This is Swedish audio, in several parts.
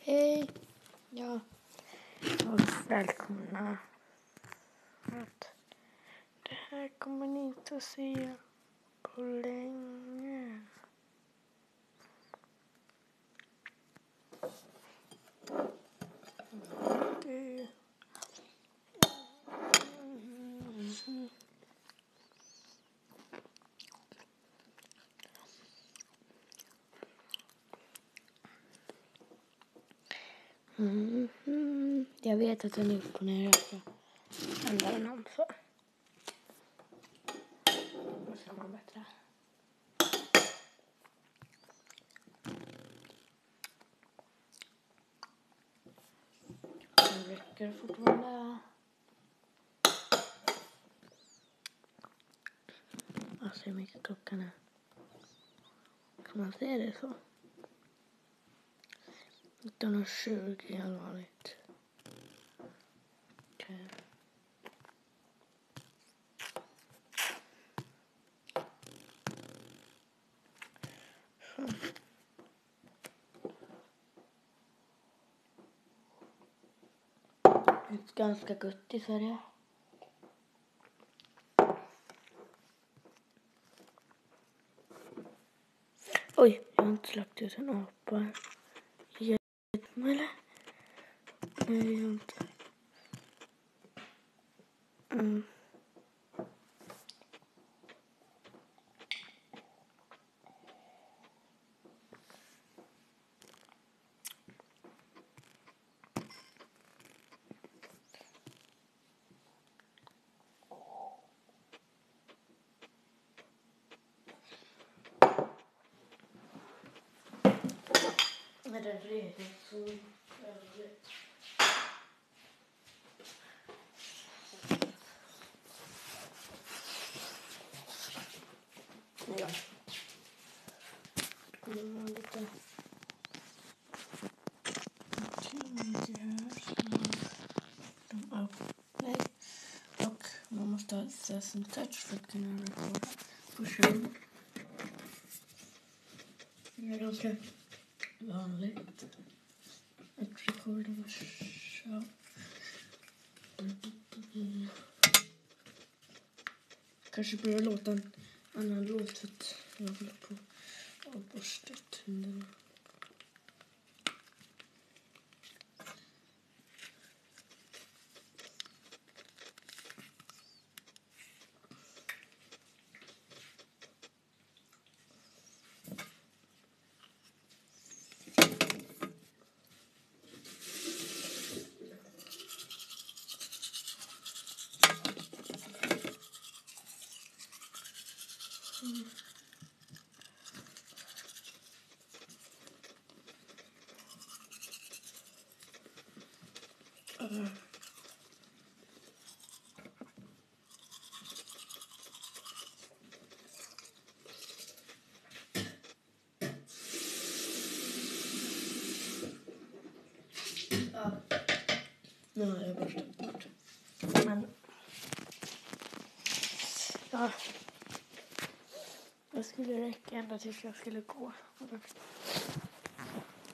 Hej! Ja, och välkomna. Att det här kommer ni inte att se på länge. Det... Jag vet att den är upp och ner. Jag ska ändra den om så. Då ska man bättre. Den räcker fortfarande. Alltså hur mycket klockan är. Kan man se det så? 19:20 allvarligt. Okej. Så. Ett ganska gott i Sverige. Oj, jag har inte släppt ut en apa. Eller? Nej, jag har inte. Är det redan så väldigt? Ja. Det var lite nej. Och man måste ha Sesame Touch för att kunna rekorda på skärm. Det är ganska vanligt att rekorda på skärm. Kanske börja låta en annan låt för att jag håller på och borstar tänderna. Nu har jag borstat bort. Men ja, det skulle räcka ända tills jag skulle gå.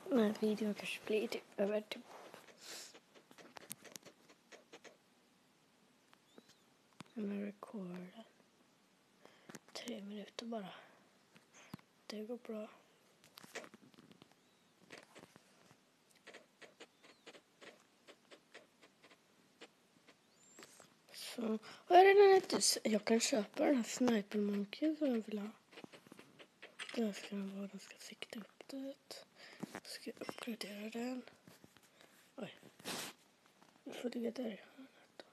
Den här videon kanske blir typ över typ. Men rekorden 3 minuter bara. Det går bra. Så, och är det den inte, jag kan köpa den här Sniper Monkey som jag vill ha. Där ska den vara, den ska sikta upp dit. Jag ska uppgradera den. Oj, jag får ligga där i hörnet då.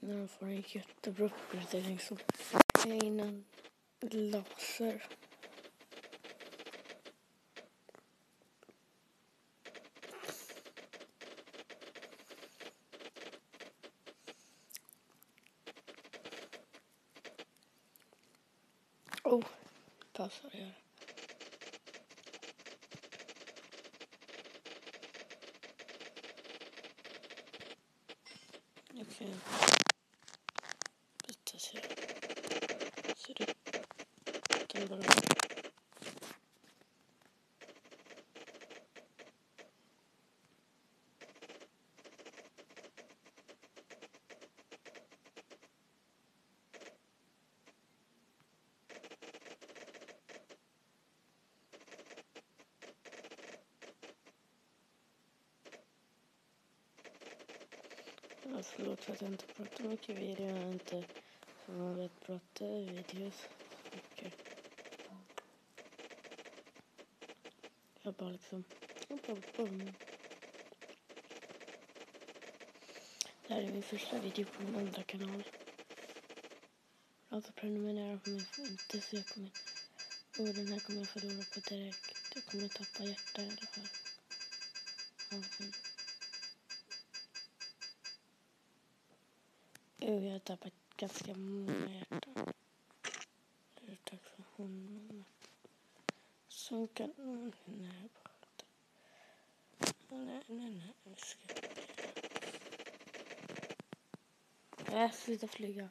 Nu får en jättebra uppgradering som är innan laser. Oh, pausar jag. Jag kan byta sig. Ser ut den bara. Förlåt för att jag inte pratar mycket video. Jag är inte som man vet prata i videos mycket. Jag bara liksom... Det här är min första video på min andra kanal. Alltså prenumerera på min, inte se på min. Och den här kommer jag förlora på direkt. Jag kommer tappa hjärta i alla fall. Jag har tappat ganska många hjärtan. Tack för honom. Så kan... Nej, nej. Jag ska sluta flyga.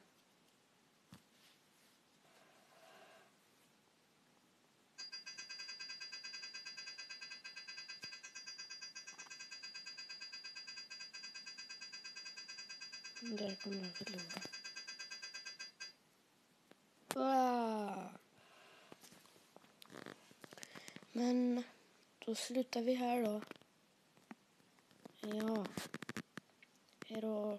Där kommer jag förlora. Men då slutar vi här då. Ja. Hejdå.